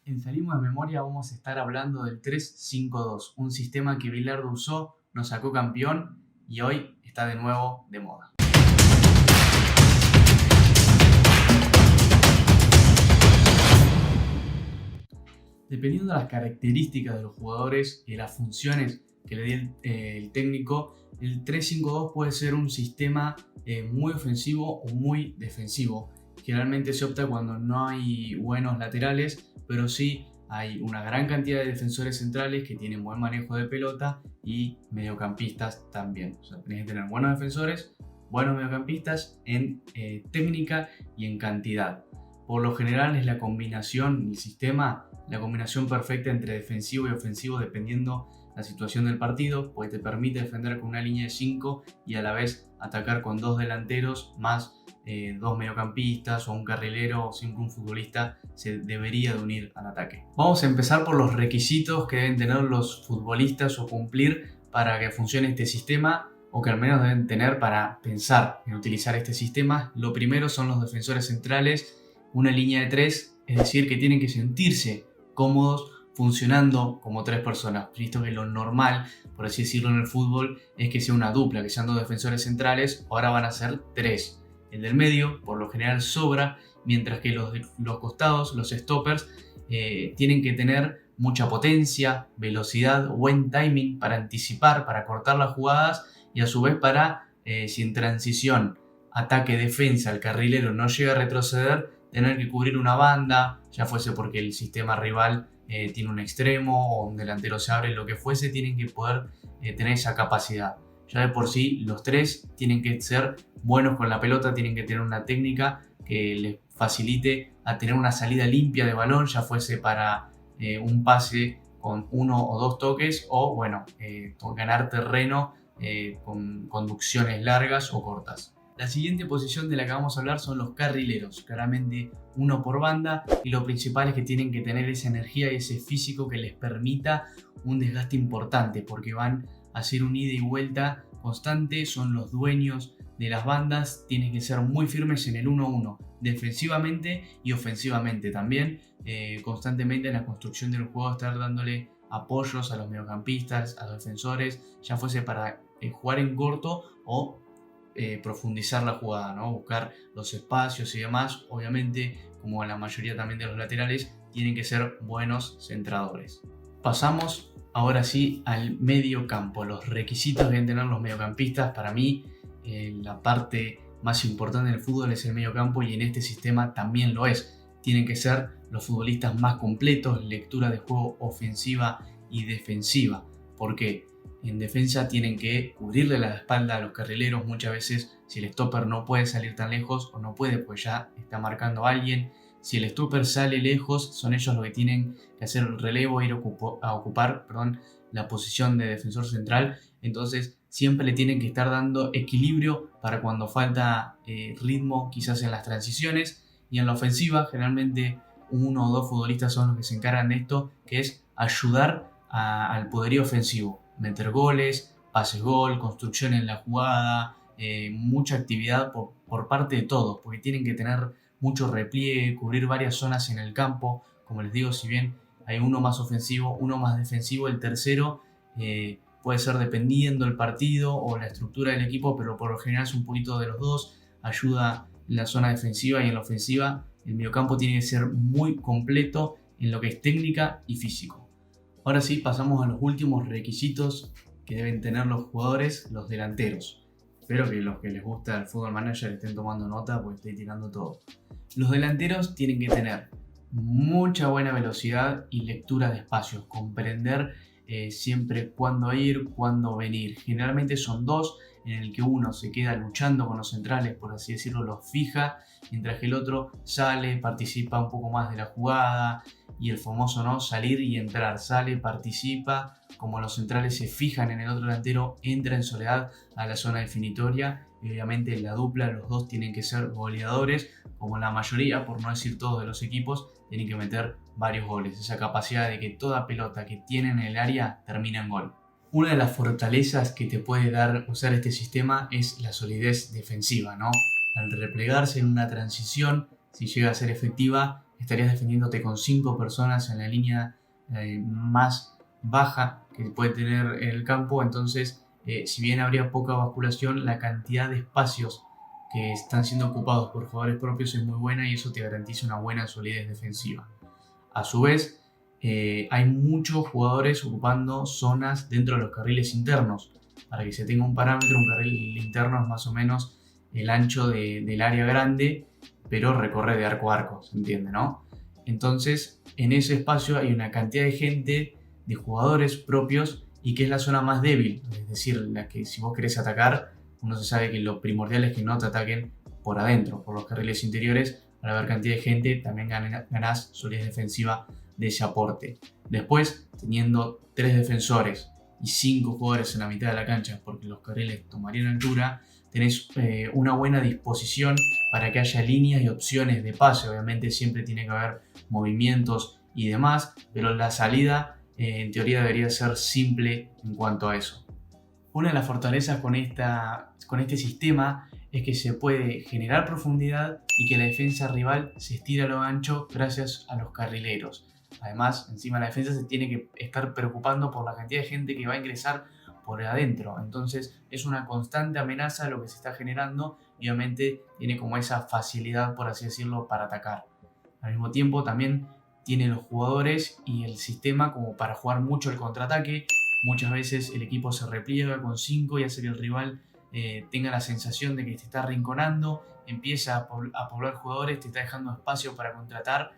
En Salimos de Memoria vamos a estar hablando del 3-5-2, un sistema que Bilardo usó, nos sacó campeón y hoy está de nuevo de moda. Dependiendo de las características de los jugadores y las funciones que le dé el técnico, el 3-5-2 puede ser un sistema muy ofensivo o muy defensivo. Generalmente se opta cuando no hay buenos laterales, pero sí hay una gran cantidad de defensores centrales que tienen buen manejo de pelota y mediocampistas también. O sea, tenés que tener buenos defensores, buenos mediocampistas en técnica y en cantidad. Por lo general es la combinación, el sistema, la combinación perfecta entre defensivo y ofensivo dependiendo la situación del partido, pues te permite defender con una línea de 5 y a la vez atacar con dos delanteros más dos mediocampistas o un carrilero o siempre un futbolista se debería de unir al ataque. Vamos a empezar por los requisitos que deben tener los futbolistas o cumplir para que funcione este sistema o que al menos deben tener para pensar en utilizar este sistema. Lo primero son los defensores centrales, una línea de 3, es decir, que tienen que sentirse cómodos funcionando como 3 personas, visto que lo normal, por así decirlo, en el fútbol es que sea una dupla, que sean 2 defensores centrales, ahora van a ser 3. El del medio, por lo general, sobra, mientras que los costados, los stoppers, tienen que tener mucha potencia, velocidad, buen timing para anticipar, para cortar las jugadas y a su vez para, si en transición, ataque, defensa, el carrilero no llega a retroceder, tener que cubrir una banda, ya fuese porque el sistema rival tiene un extremo o un delantero se abre, lo que fuese, tienen que poder tener esa capacidad. Ya de por sí, los 3 tienen que ser buenos con la pelota, tienen que tener una técnica que les facilite a tener una salida limpia de balón, ya fuese para un pase con 1 o 2 toques o bueno, ganar terreno con conducciones largas o cortas. La siguiente posición de la que vamos a hablar son los carrileros, claramente uno por banda, y lo principal es que tienen que tener esa energía y ese físico que les permita un desgaste importante porque van a hacer un ida y vuelta constante, son los dueños de las bandas, tienen que ser muy firmes en el 1-1, defensivamente y ofensivamente también, constantemente en la construcción del juego estar dándole apoyos a los mediocampistas, a los defensores, ya fuese para jugar en corto o profundizar la jugada, ¿no? Buscar los espacios y demás. Obviamente, como la mayoría también de los laterales, tienen que ser buenos centradores. Pasamos ahora sí al medio campo. Los requisitos que deben tener los mediocampistas, para mí, la parte más importante del fútbol es el medio campo y en este sistema también lo es. Tienen que ser los futbolistas más completos, lectura de juego ofensiva y defensiva. ¿Por qué? En defensa tienen que cubrirle la espalda a los carrileros. Muchas veces si el stopper no puede salir tan lejos o no puede pues ya está marcando a alguien. Si el stopper sale lejos son ellos los que tienen que hacer el relevo e ir a ocupar la posición de defensor central. Entonces siempre le tienen que estar dando equilibrio para cuando falta ritmo quizás en las transiciones. Y en la ofensiva generalmente 1 o 2 futbolistas son los que se encargan de esto, que es ayudar al poderío ofensivo. Meter goles, pases gol, construcción en la jugada, mucha actividad por parte de todos, porque tienen que tener mucho repliegue, cubrir varias zonas en el campo. Como les digo, si bien hay uno más ofensivo, uno más defensivo, el tercero puede ser dependiendo del partido o la estructura del equipo, pero por lo general es un poquito de los dos, ayuda en la zona defensiva y en la ofensiva. El mediocampo tiene que ser muy completo en lo que es técnica y físico. Ahora sí, pasamos a los últimos requisitos que deben tener los jugadores, los delanteros. Espero que los que les gusta el Football Manager estén tomando nota porque estoy tirando todo. Los delanteros tienen que tener mucha buena velocidad y lectura de espacios, comprender siempre cuándo ir, cuándo venir. Generalmente son 2, en el que uno se queda luchando con los centrales, por así decirlo, los fija, mientras que el otro sale, participa un poco más de la jugada, y el famoso no salir y entrar, sale, participa, como los centrales se fijan en el otro delantero, entra en soledad a la zona definitoria, y obviamente la dupla, los dos tienen que ser goleadores, como la mayoría, por no decir todos de los equipos, tienen que meter varios goles, esa capacidad de que toda pelota que tienen en el área termina en gol. Una de las fortalezas que te puede dar usar este sistema es la solidez defensiva, ¿no? Al replegarse en una transición, si llega a ser efectiva, estarías defendiéndote con 5 personas en la línea más baja que puede tener el campo. Entonces, si bien habría poca basculación, la cantidad de espacios que están siendo ocupados por jugadores propios es muy buena y eso te garantiza una buena solidez defensiva. A su vez, hay muchos jugadores ocupando zonas dentro de los carriles internos. Para que se tenga un parámetro, un carril interno es más o menos el ancho del área grande, pero recorre de arco a arco, ¿se entiende, no? Entonces, en ese espacio hay una cantidad de gente, de jugadores propios, y que es la zona más débil, es decir, la que si vos querés atacar, uno se sabe que lo primordial es que no te ataquen por adentro, por los carriles interiores. Al haber cantidad de gente, también ganás solidez defensiva de ese aporte. Después, teniendo 3 defensores y 5 jugadores en la mitad de la cancha, porque los carriles tomarían altura, tenés una buena disposición para que haya líneas y opciones de pase. Obviamente siempre tiene que haber movimientos y demás, pero la salida en teoría debería ser simple en cuanto a eso. Una de las fortalezas con este sistema es que se puede generar profundidad y que la defensa rival se estira a lo ancho gracias a los carrileros. Además, encima la defensa se tiene que estar preocupando por la cantidad de gente que va a ingresar por adentro. Entonces es una constante amenaza lo que se está generando y obviamente tiene como esa facilidad, por así decirlo, para atacar. Al mismo tiempo también tiene los jugadores y el sistema como para jugar mucho el contraataque. Muchas veces el equipo se repliega con 5 y hace que el rival tenga la sensación de que te está arrinconando, empieza a poblar jugadores, te está dejando espacio para contraatacar,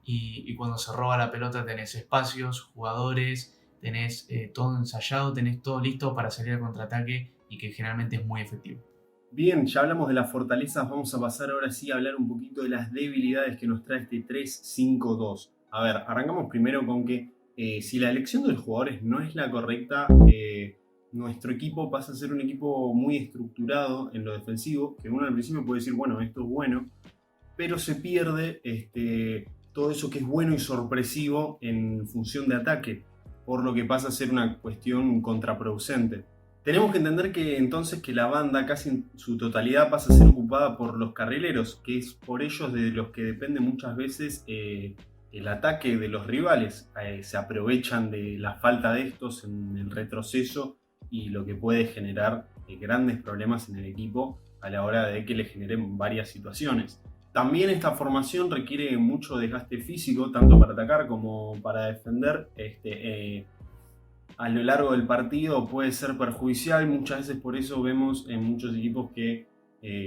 y cuando se roba la pelota tenés espacios, jugadores, tenés todo ensayado, tenés todo listo para salir al contraataque y que generalmente es muy efectivo. Bien, ya hablamos de las fortalezas, vamos a pasar ahora sí a hablar un poquito de las debilidades que nos trae este 3-5-2. A ver, arrancamos primero con que si la elección de los jugadores no es la correcta, nuestro equipo pasa a ser un equipo muy estructurado en lo defensivo, que uno al principio puede decir, bueno, esto es bueno, pero se pierde todo eso que es bueno y sorpresivo en función de ataque, por lo que pasa a ser una cuestión contraproducente. Tenemos que entender que entonces que la banda casi en su totalidad pasa a ser ocupada por los carrileros, que es por ellos de los que depende muchas veces el ataque de los rivales. Se aprovechan de la falta de estos en el retroceso y lo que puede generar grandes problemas en el equipo a la hora de que le generen varias situaciones. También esta formación requiere mucho desgaste físico, tanto para atacar como para defender. A lo largo del partido puede ser perjudicial, muchas veces por eso vemos en muchos equipos que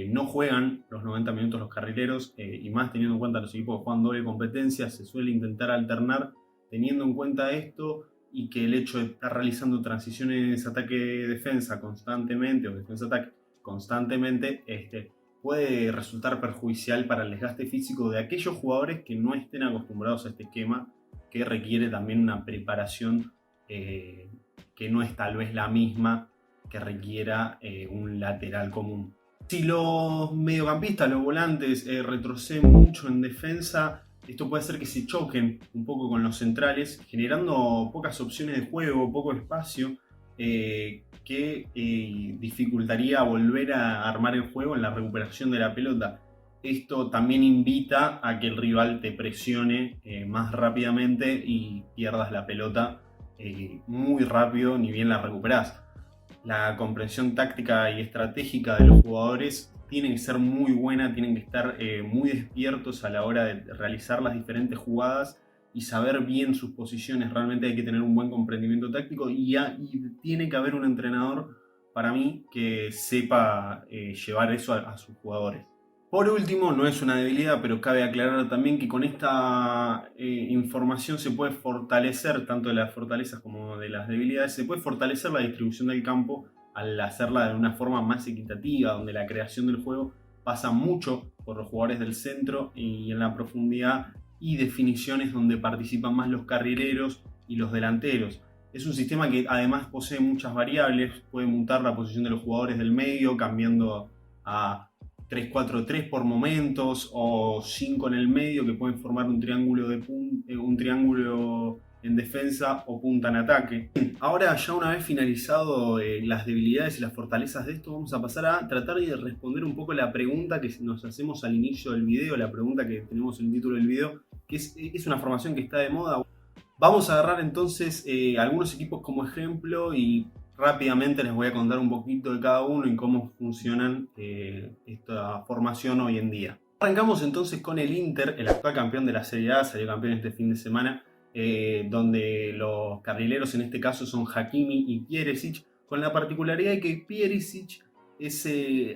no juegan los 90 minutos los carrileros, y más teniendo en cuenta los equipos que juegan doble competencia, se suele intentar alternar teniendo en cuenta esto y que el hecho de estar realizando transiciones ataque-defensa constantemente o defensa-ataque constantemente puede resultar perjudicial para el desgaste físico de aquellos jugadores que no estén acostumbrados a este esquema, que requiere también una preparación que no es tal vez la misma que requiera un lateral común. Si los mediocampistas, los volantes, retroceden mucho en defensa, esto puede hacer que se choquen un poco con los centrales, generando pocas opciones de juego, poco espacio, que dificultaría volver a armar el juego en la recuperación de la pelota. Esto también invita a que el rival te presione más rápidamente y pierdas la pelota muy rápido, ni bien la recuperás. La comprensión táctica y estratégica de los jugadores tiene que ser muy buena, tienen que estar muy despiertos a la hora de realizar las diferentes jugadas y saber bien sus posiciones. Realmente hay que tener un buen comprendimiento táctico y tiene que haber un entrenador, para mí, que sepa llevar eso a sus jugadores. Por último, no es una debilidad, pero cabe aclarar también que con esta información se puede fortalecer, tanto de las fortalezas como de las debilidades, se puede fortalecer la distribución del campo al hacerla de una forma más equitativa, donde la creación del juego pasa mucho por los jugadores del centro y en la profundidad, y definiciones donde participan más los carrileros y los delanteros. Es un sistema que además posee muchas variables, puede mutar la posición de los jugadores del medio, cambiando a 3-4-3 por momentos o 5 en el medio, que pueden formar un triángulo en defensa o punta en ataque. Ahora, ya una vez finalizado las debilidades y las fortalezas de esto, vamos a pasar a tratar de responder un poco la pregunta que nos hacemos al inicio del video, la pregunta que tenemos en el título del video, que es una formación que está de moda. Vamos a agarrar entonces algunos equipos como ejemplo y rápidamente les voy a contar un poquito de cada uno y cómo funcionan esta formación hoy en día. Arrancamos entonces con el Inter, el actual campeón de la Serie A, salió campeón este fin de semana, donde los carrileros en este caso son Hakimi y Perisic, con la particularidad de que Perisic es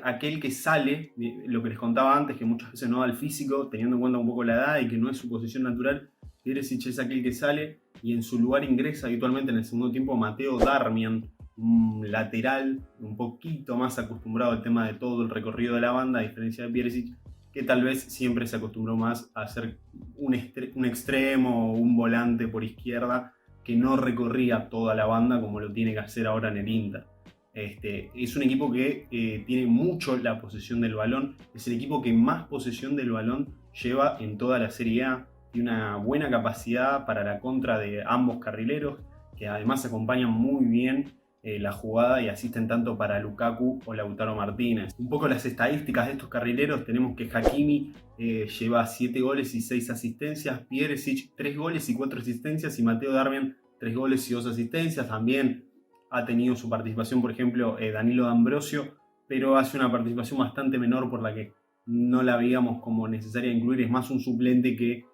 aquel que sale, lo que les contaba antes, que muchas veces no da el físico, teniendo en cuenta un poco la edad y que no es su posición natural. Perisic es aquel que sale y en su lugar ingresa habitualmente en el segundo tiempo Matteo Darmian, un lateral un poquito más acostumbrado al tema de todo el recorrido de la banda, a diferencia de Perisic, que tal vez siempre se acostumbró más a ser un extremo o un volante por izquierda que no recorría toda la banda como lo tiene que hacer ahora en el Inter. Es un equipo que tiene mucho la posesión del balón, es el equipo que más posesión del balón lleva en toda la Serie A. Tiene una buena capacidad para la contra de ambos carrileros, que además acompañan muy bien la jugada y asisten tanto para Lukaku o Lautaro Martínez. Un poco las estadísticas de estos carrileros: tenemos que Hakimi lleva 7 goles y 6 asistencias, Perisic 3 goles y 4 asistencias y Matteo Darmian 3 goles y 2 asistencias. También ha tenido su participación, por ejemplo, Danilo D'Ambrosio, pero hace una participación bastante menor por la que no la veíamos como necesaria incluir. Es más un suplente que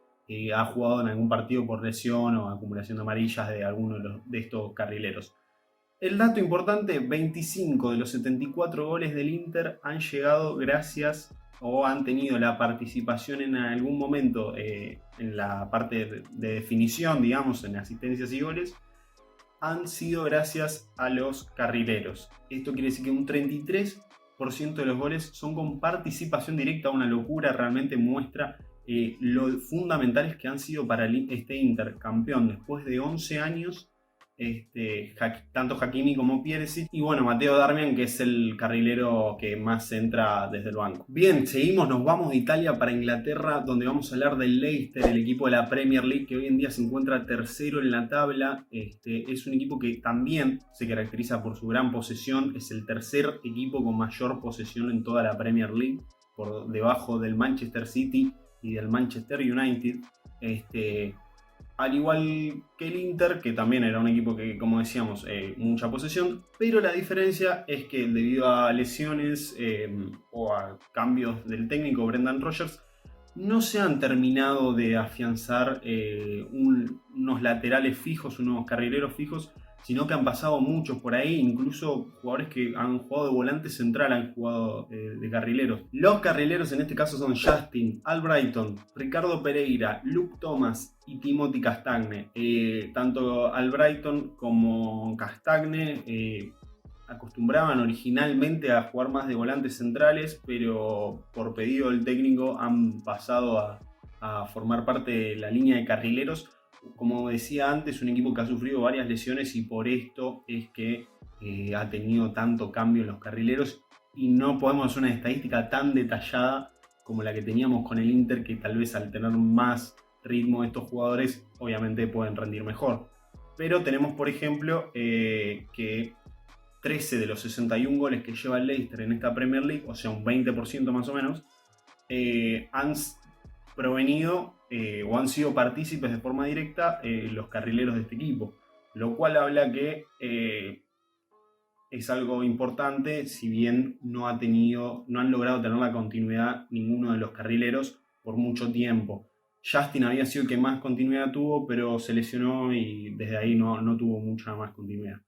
ha jugado en algún partido por lesión o acumulación de amarillas de alguno de estos carrileros. El dato importante: 25 de los 74 goles del Inter han llegado gracias o han tenido la participación en algún momento en la parte de definición, digamos, en asistencias y goles, han sido gracias a los carrileros. Esto quiere decir que un 33% de los goles son con participación directa, una locura. Realmente muestra lo fundamentales que han sido para este Inter campeón después de 11 años, tanto Hakimi como Perisic, y bueno, Matteo Darmian, que es el carrilero que más entra desde el banco. Bien, seguimos, nos vamos de Italia para Inglaterra, donde vamos a hablar del Leicester, el equipo de la Premier League, que hoy en día se encuentra tercero en la tabla. Es un equipo que también se caracteriza por su gran posesión, es el tercer equipo con mayor posesión en toda la Premier League, por debajo del Manchester City y del Manchester United. Al igual que el Inter, que también era un equipo que, como decíamos, mucha posesión, pero la diferencia es que debido a lesiones o a cambios del técnico Brendan Rodgers, no se han terminado de afianzar unos laterales fijos, unos carrileros fijos, sino que han pasado muchos por ahí, incluso jugadores que han jugado de volante central han jugado de carrileros. Los carrileros en este caso son Justin Albrighton, Ricardo Pereira, Luke Thomas y Timothy Castagne. Tanto Albrighton como Castagne acostumbraban originalmente a jugar más de volantes centrales, pero por pedido del técnico han pasado a formar parte de la línea de carrileros. Como decía antes, un equipo que ha sufrido varias lesiones y por esto es que ha tenido tanto cambio en los carrileros, y no podemos hacer una estadística tan detallada como la que teníamos con el Inter, que tal vez al tener más ritmo estos jugadores obviamente pueden rendir mejor. Pero tenemos, por ejemplo, que 13 de los 61 goles que lleva el Leicester en esta Premier League, o sea un 20% más o menos, han provenido o han sido partícipes de forma directa los carrileros de este equipo, lo cual habla que es algo importante, si bien no han logrado tener la continuidad ninguno de los carrileros por mucho tiempo. Justin había sido el que más continuidad tuvo, pero se lesionó y desde ahí no tuvo mucha más continuidad.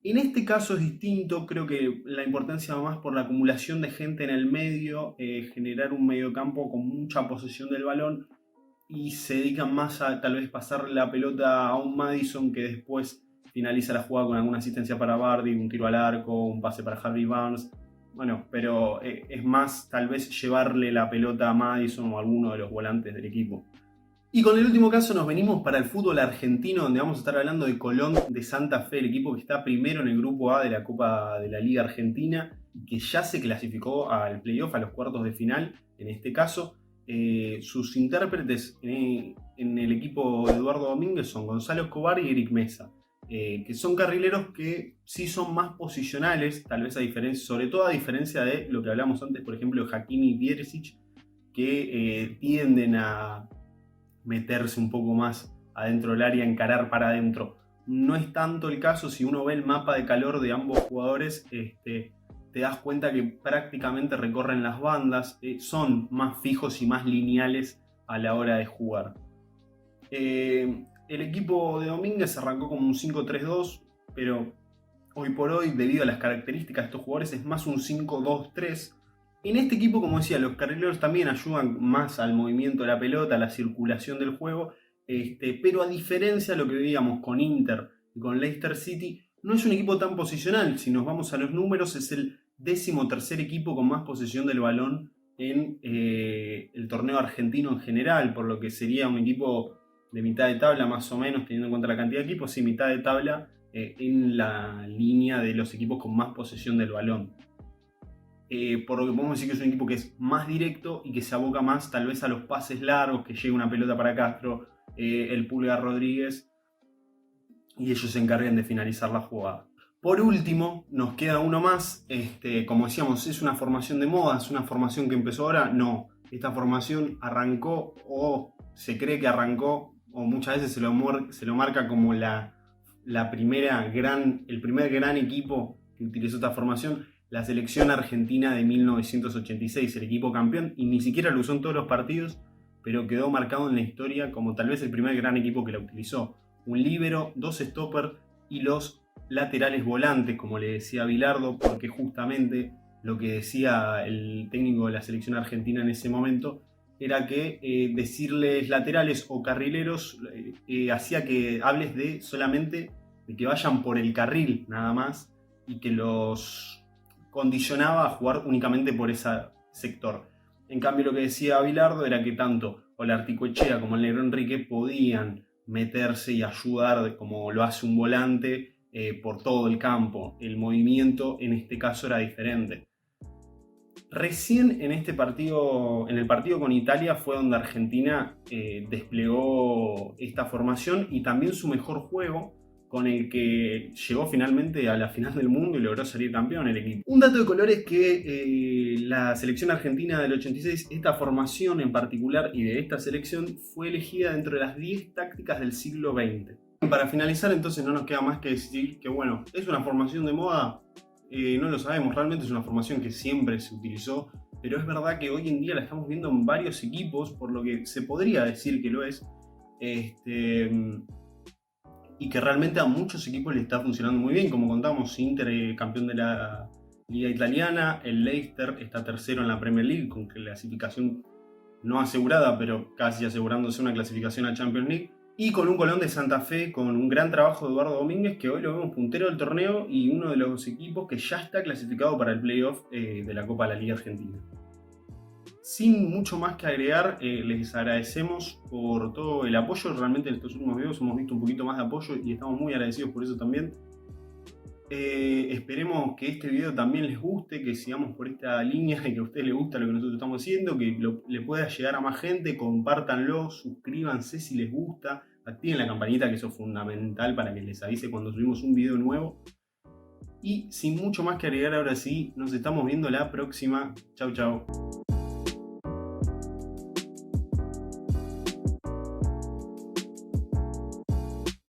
En este caso es distinto, creo que la importancia va más por la acumulación de gente en el medio, generar un mediocampo con mucha posesión del balón, y se dedican más a tal vez pasar la pelota a un Maddison que después finaliza la jugada con alguna asistencia para Vardy, un tiro al arco, un pase para Harvey Barnes. Bueno, pero es más tal vez llevarle la pelota a Maddison o a alguno de los volantes del equipo. Y con el último caso nos venimos para el fútbol argentino, donde vamos a estar hablando de Colón de Santa Fe, el equipo que está primero en el grupo A de la Copa de la Liga Argentina, que ya se clasificó al playoff, a los cuartos de final en este caso, sus intérpretes en el equipo de Eduardo Domínguez son Gonzalo Escobar y Eric Mesa, que son carrileros que sí son más posicionales, tal vez sobre todo a diferencia de lo que hablamos antes, por ejemplo, de Hakimi y Pierisic, que tienden a meterse un poco más adentro del área, encarar para adentro. No es tanto el caso. Si uno ve el mapa de calor de ambos jugadores, te das cuenta que prácticamente recorren las bandas, son más fijos y más lineales a la hora de jugar. El equipo de Domínguez arrancó como un 5-3-2, pero hoy por hoy, debido a las características de estos jugadores, es más un 5-2-3. En este equipo, como decía, los carrileros también ayudan más al movimiento de la pelota, a la circulación del juego, pero a diferencia de lo que veíamos con Inter y con Leicester City, no es un equipo tan posicional. Si nos vamos a los números, es el 13º equipo con más posesión del balón en el torneo argentino en general, por lo que sería un equipo de mitad de tabla más o menos, teniendo en cuenta la cantidad de equipos, sí, mitad de tabla en la línea de los equipos con más posesión del balón. Por lo que podemos decir que es un equipo que es más directo y que se aboca más tal vez a los pases largos, que llegue una pelota para Castro, el Pulgar Rodríguez, y ellos se encargan de finalizar la jugada. Por último, nos queda uno más. Como decíamos, ¿es una formación de moda? ¿Es una formación que empezó ahora? No. Esta formación arrancó, o se cree que arrancó, o muchas veces se lo marca como el primer gran equipo que utilizó esta formación, la selección argentina de 1986, el equipo campeón, y ni siquiera lo usó en todos los partidos, pero quedó marcado en la historia como tal vez el primer gran equipo que la utilizó. Un líbero, 2 stoppers y los laterales volantes, como le decía Bilardo, porque justamente lo que decía el técnico de la selección argentina en ese momento era que decirles laterales o carrileros hacía que hables solamente de que vayan por el carril nada más, y que los condicionaba a jugar únicamente por ese sector. En cambio, lo que decía Bilardo era que tanto Olarticoechea como el Negro Enrique podían meterse y ayudar, como lo hace un volante, por todo el campo. El movimiento en este caso era diferente. Recién en el partido con Italia, fue donde Argentina desplegó esta formación y también su mejor juego, con el que llegó finalmente a la final del mundo y logró salir campeón el equipo. Un dato de color es que la selección argentina del 86, esta formación en particular y de esta selección, fue elegida dentro de las 10 tácticas del siglo XX. Para finalizar, entonces, no nos queda más que decir que, bueno, ¿es una formación de moda? No lo sabemos, realmente es una formación que siempre se utilizó, pero es verdad que hoy en día la estamos viendo en varios equipos, por lo que se podría decir que lo es. Y que realmente a muchos equipos le está funcionando muy bien. Como contamos, Inter, campeón de la Liga Italiana, el Leicester está tercero en la Premier League, con clasificación no asegurada, pero casi asegurándose una clasificación a Champions League, y con un Colón de Santa Fe con un gran trabajo de Eduardo Domínguez, que hoy lo vemos puntero del torneo y uno de los equipos que ya está clasificado para el playoff de la Copa de la Liga Argentina. Sin mucho más que agregar, les agradecemos por todo el apoyo. Realmente en estos últimos videos hemos visto un poquito más de apoyo y estamos muy agradecidos por eso también. Esperemos que este video también les guste, que sigamos por esta línea y que a ustedes les gusta lo que nosotros estamos haciendo, que le pueda llegar a más gente. Compártanlo, suscríbanse si les gusta, activen la campanita, que eso es fundamental para que les avise cuando subimos un video nuevo. Y sin mucho más que agregar, ahora sí, nos estamos viendo la próxima. Chau, chau.